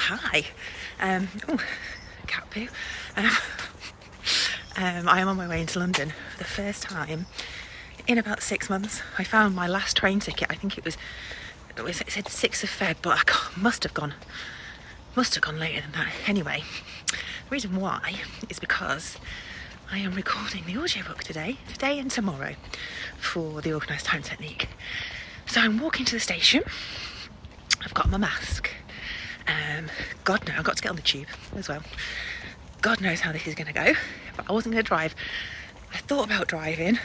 Hi. Oh, cat poo. I am on my way into London for the first time in about 6 months. I found my last train ticket. I think it said 6th of Feb, but must have gone later than that. Anyway, the reason why is because I am recording the audiobook today and tomorrow for the Organised time technique. So I'm walking to the station. I've got my mask. God knows, I've got to get on the tube as well. God knows how this is going to go, but I wasn't going to drive. I thought about driving,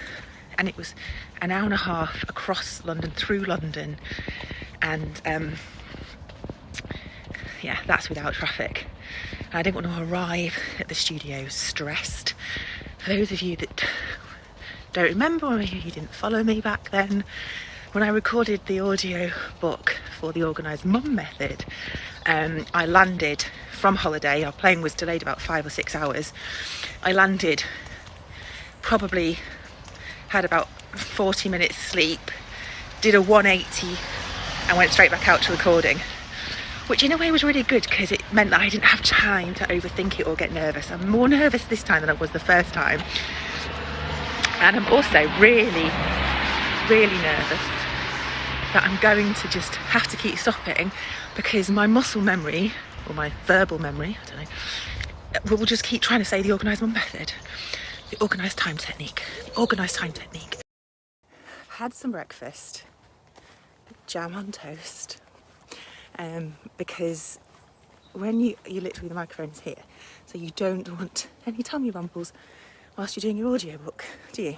and it was an hour and a half across London, through London, and yeah, that's without traffic. And I didn't want to arrive at the studio stressed. For those of you that don't remember, or maybe you didn't follow me back then, when I recorded the audio book for the Organised Mum Method, I landed from holiday. Our plane was delayed about 5 or 6 hours. I landed, probably had about 40 minutes sleep, did a 180 and went straight back out to recording, which in a way was really good because it meant that I didn't have time to overthink it or get nervous. I'm more nervous this time than I was the first time. And I'm also really, really nervous that I'm going to just have to keep stopping because my muscle memory, or my verbal memory, I don't know, will just keep trying to say the Organised Mum Method, the Organised time technique, the Organised time technique. Had some breakfast, jam on toast, because when you literally, the microphone's here, so you don't want any tummy rumbles whilst you're doing your audiobook, do you?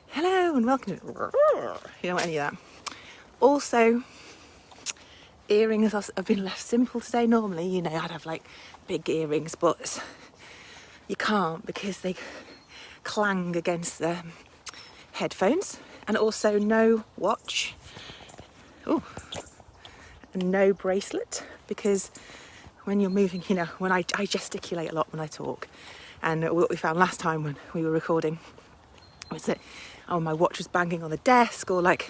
Hello and welcome to, you don't want any of that. Also, earrings have been left simple today. Normally, you know, I'd have like big earrings, but you can't because they clang against the headphones. And also no watch. Oh, and no bracelet, because when you're moving, you know, when I gesticulate a lot when I talk. And what we found last time when we were recording was that my watch was banging on the desk, or like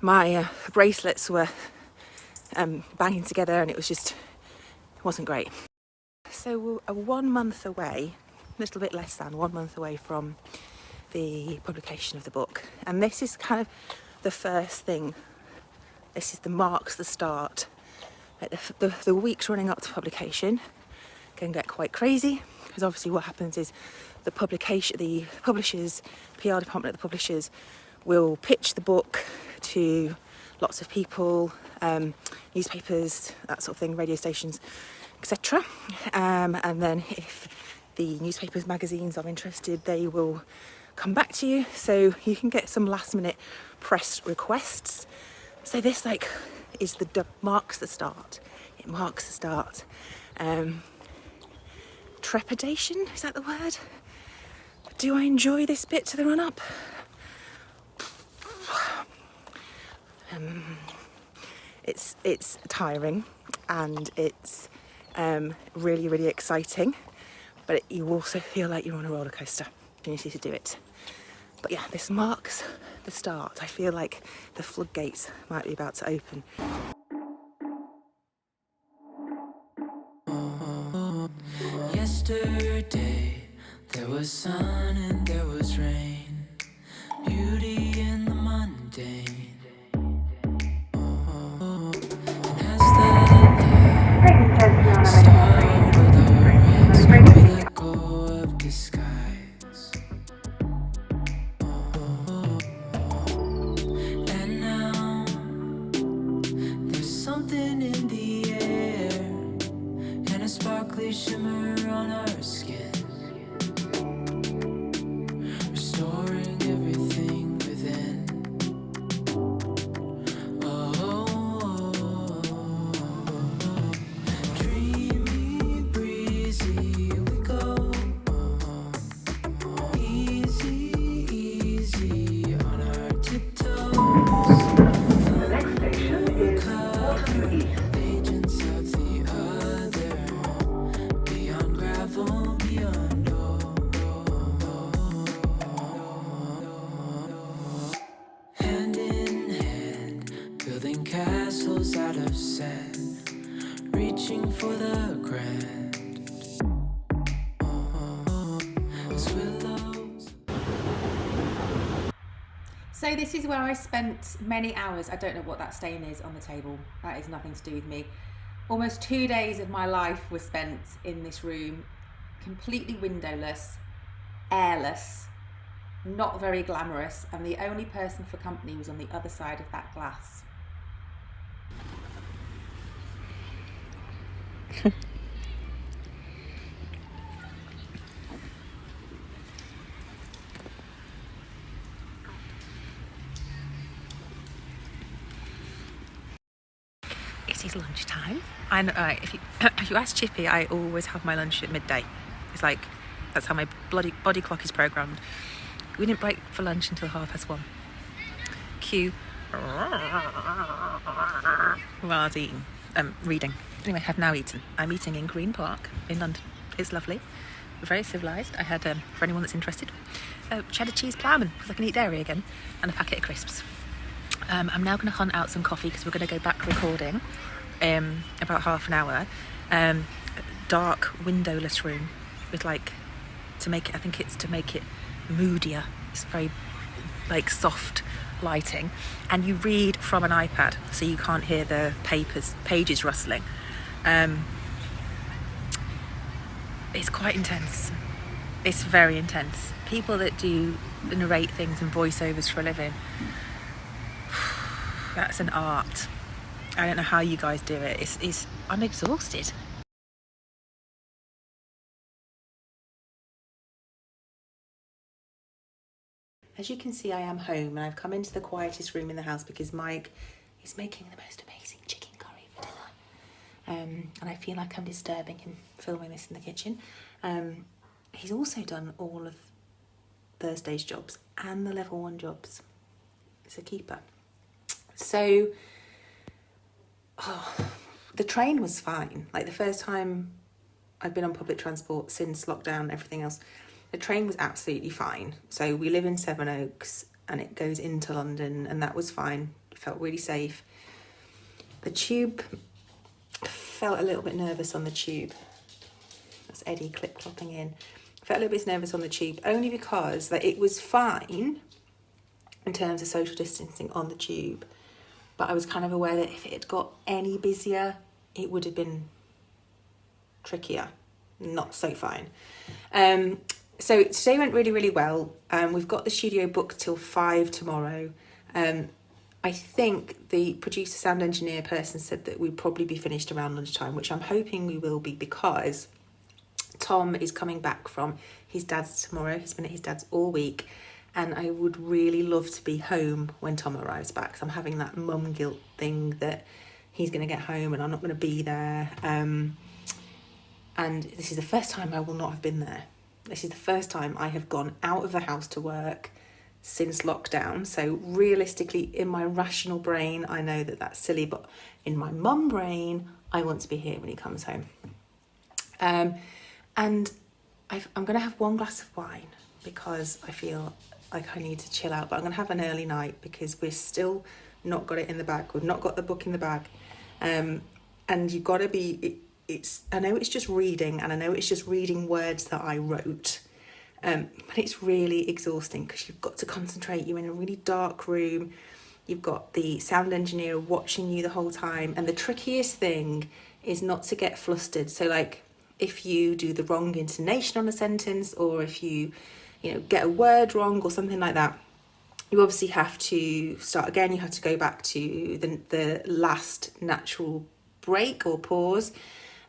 my bracelets were banging together, and it wasn't great. So we're 1 month away, a little bit less than 1 month away from the publication of the book, and this is kind of the first thing. This is marks the start. Like the weeks running up to publication can get quite crazy, because obviously what happens is the publishers, PR department of the publishers will pitch the book to lots of people, newspapers, that sort of thing, radio stations, etc. And then if the newspapers, magazines are interested, they will come back to you. So you can get some last minute press requests. So this is marks the start. It marks the start. Trepidation, is that the word? Do I enjoy this bit to the run up? It's tiring, and it's really, really exciting, but you also feel like you're on a roller coaster. You need to do it. But yeah, this marks the start. I feel like the floodgates might be about to open. Yesterday there was sun and there was rain, beauty in the mundane. And as we let go of disguise, and now there's something in the air and a sparkly shimmer on our skin, restoring everything within. Dreamy, breezy, we go. Easy, easy on our tiptoes. The next station is East. Agents of the other, beyond reaching for the grand. As willows. So this is where I spent many hours. I don't know what that stain is on the table. That is nothing to do with me. Almost 2 days of my life was spent in this room, completely windowless, airless, not very glamorous, and the only person for company was on the other side of that glass. It is lunchtime. I know, if you ask Chippy, I always have my lunch at midday. It's like, that's how my bloody body clock is programmed. We didn't break for lunch until 1:30. Cue. While I was eating, reading. Anyway, I have now eaten. I'm eating in Green Park in London. It's lovely. Very civilised. I had, for anyone that's interested, cheddar cheese ploughman, because I can eat dairy again, and a packet of crisps. I'm now going to hunt out some coffee because we're going to go back recording about half an hour. Dark windowless room with I think it's to make it moodier. It's very like soft lighting, and you read from an iPad so you can't hear the pages rustling. It's quite intense. It's very intense. People that do narrate things and voiceovers for a living, that's an art. I don't know how you guys do it. I'm exhausted. As you can see, I am home, and I've come into the quietest room in the house because Mike is making the most amazing chicken curry for dinner. And I feel like I'm disturbing him filming this in the kitchen. He's also done all of Thursday's jobs and the level 1 jobs. It's a keeper. So, the train was fine. Like the first time I've been on public transport since lockdown, everything else, the train was absolutely fine. So we live in Sevenoaks and it goes into London, and that was fine. It felt really safe. The tube, felt a little bit nervous on the tube. That's Eddie clip-clopping in. Felt a little bit nervous on the tube, only because it was fine in terms of social distancing on the tube. But I was kind of aware that if it had got any busier, it would have been trickier. Not so fine. So today went really, really well. We've got the studio booked till 5 tomorrow. I think the producer, sound engineer person said that we'd probably be finished around lunchtime, which I'm hoping we will be, because Tom is coming back from his dad's tomorrow. He's been at his dad's all week. And I would really love to be home when Tom arrives back. So I'm having that mum guilt thing that he's going to get home and I'm not going to be there. And this is the first time I will not have been there. This is the first time I have gone out of the house to work since lockdown. So realistically, in my rational brain, I know that that's silly. But in my mum brain, I want to be here when he comes home. And I'm going to have 1 glass of wine because I feel like I need to chill out, but I'm going to have an early night because we're still not got it in the bag. We've not got the book in the bag. And you've got to be, I know it's just reading, and I know it's just reading words that I wrote, but it's really exhausting because you've got to concentrate. You're in a really dark room. You've got the sound engineer watching you the whole time. And the trickiest thing is not to get flustered. So if you do the wrong intonation on a sentence, or if you get a word wrong or something like that, you obviously have to start again. You have to go back to the last natural break or pause.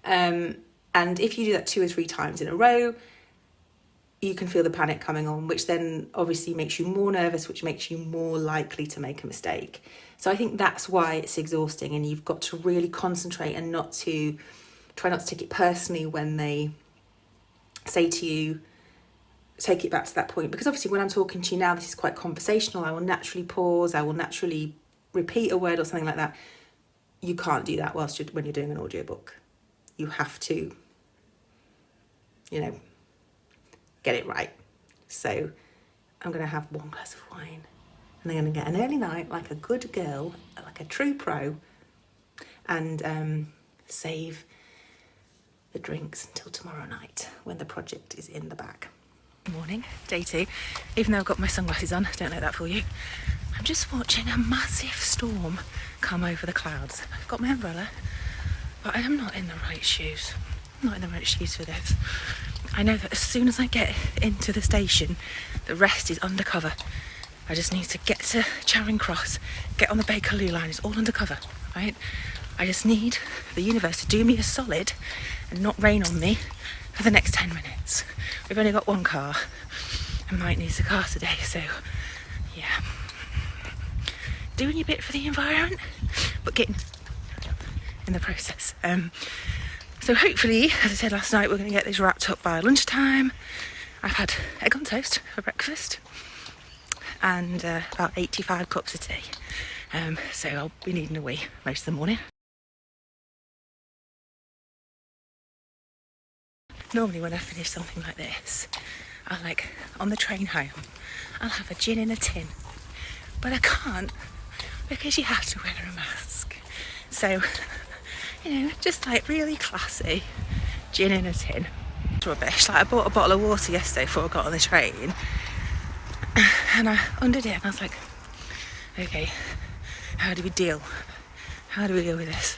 And if you do that 2 or 3 times in a row, you can feel the panic coming on, which then obviously makes you more nervous, which makes you more likely to make a mistake. So I think that's why it's exhausting, and you've got to really concentrate and try not to take it personally when they say to you, take it back to that point. Because obviously when I'm talking to you now, this is quite conversational. I will naturally pause. I will naturally repeat a word or something like that. You can't do that when you're doing an audiobook. You have to, get it right. So I'm going to have 1 glass of wine, and I'm going to get an early night like a good girl, like a true pro, and save the drinks until tomorrow night when the project is in the bag. Morning, day 2. Even though I've got my sunglasses on, don't know that for you. I'm just watching a massive storm come over the clouds. I've got my umbrella, but I am not in the right shoes. I'm not in the right shoes for this. I know that as soon as I get into the station, the rest is undercover. I just need to get to Charing Cross, get on the Bakerloo line, it's all undercover, right? I just need the universe to do me a solid and not rain on me for the next 10 minutes. We've only got one car, and Mike needs a car today, so yeah. Doing your bit for the environment, but getting in the process. So hopefully, as I said last night, we're going to get this wrapped up by lunchtime. I've had egg on toast for breakfast and about 85 cups of tea. So I'll be needing a wee most of the morning. Normally when I finish something like this, I'll on the train home, I'll have a gin in a tin. But I can't because you have to wear a mask. So, just really classy gin in a tin. It's rubbish. I bought a bottle of water yesterday before I got on the train. And I undid it and I was like, okay, how do we deal? How do we deal with this?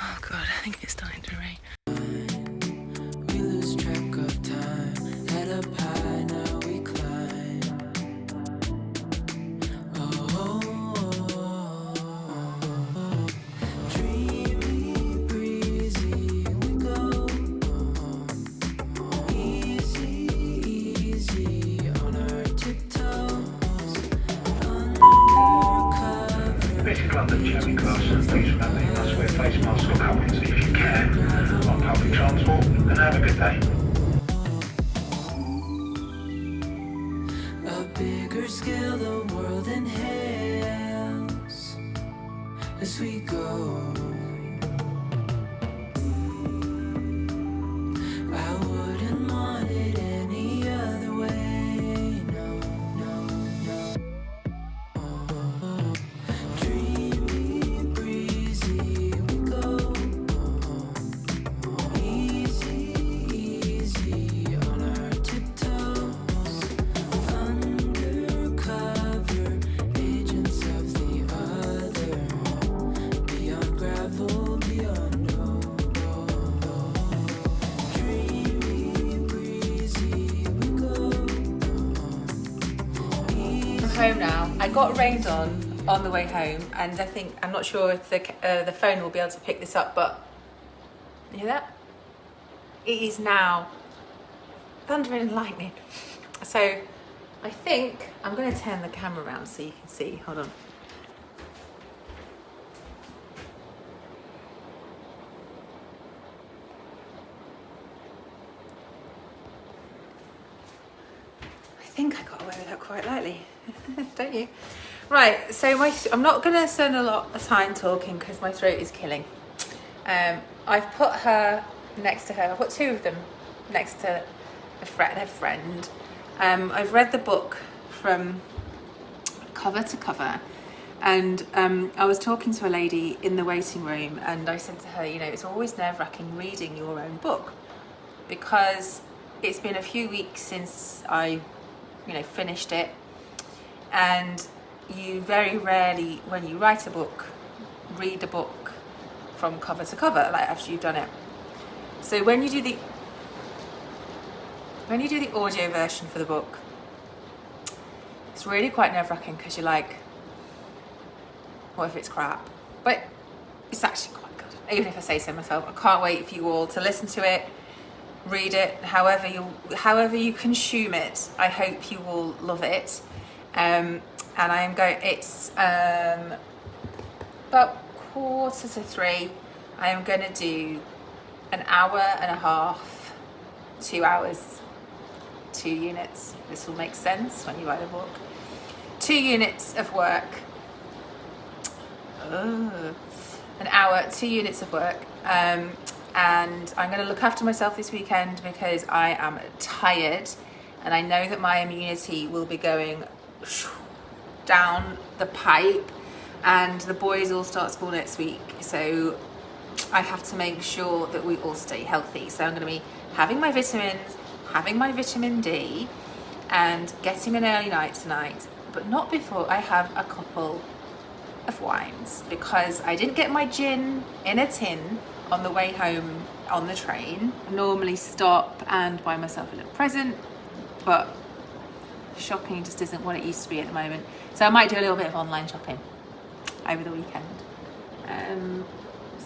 Oh God, I think it's starting to rain. We lose track of time. Head up high, now we climb. Dreamy, breezy, we go. Easy, easy on our tiptoes. Undercover. Basic London, Charing Cross. Please remember you must wear face masks or coverings if you can on public transport, and have a good day. A bigger scale the world inhales as we go. I wouldn't want it any other way. No, no, no. Dreamy, breezy, we go. Easy, easy on our tiptoes. Undercover, agents of the other. Beyond gravel, beyond dreamy, breezy, we go. I'm home now. I got rained on the way home, and I'm not sure if the phone will be able to pick this up, but you hear that? It is now thundering and lightning. So I think I'm going to turn the camera around so you can see. Hold on. I think I got away with that quite lightly, don't you? Right, so I'm not going to spend a lot of time talking because my throat is killing. I've put her next to her. I've put two of them next to their friend. I've read the book from cover to cover, and I was talking to a lady in the waiting room, and I said to her, it's always nerve-wracking reading your own book because it's been a few weeks since I finished it, and you very rarely, when you write a book, read a book from cover to cover after you've done it. So when you do the audio version for the book, it's really quite nerve-wracking because you're like, what if it's crap? But it's actually quite good, even if I say so myself. I can't wait for you all to listen to it, read it, however you consume it. I hope you will love it. And I am going, it's about 2:45. I am going to do an hour and a half, 2 hours, 2 units. This will make sense when you write a book. 2 units of work. An hour, 2 units of work. And I'm going to look after myself this weekend because I am tired, and I know that my immunity will be going down the pipe, and the boys all start school next week, so I have to make sure that we all stay healthy. So I'm going to be having my vitamins, having my vitamin D, and getting an early night tonight, but not before I have a couple of wines, because I didn't get my gin in a tin on the way home on the train. I normally stop and buy myself a little present, but shopping just isn't what it used to be at the moment. So I might do a little bit of online shopping over the weekend.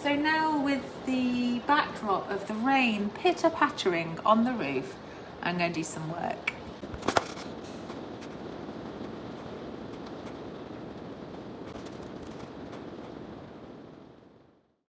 So now, with the backdrop of the rain pitter-pattering on the roof, I'm going to do some work.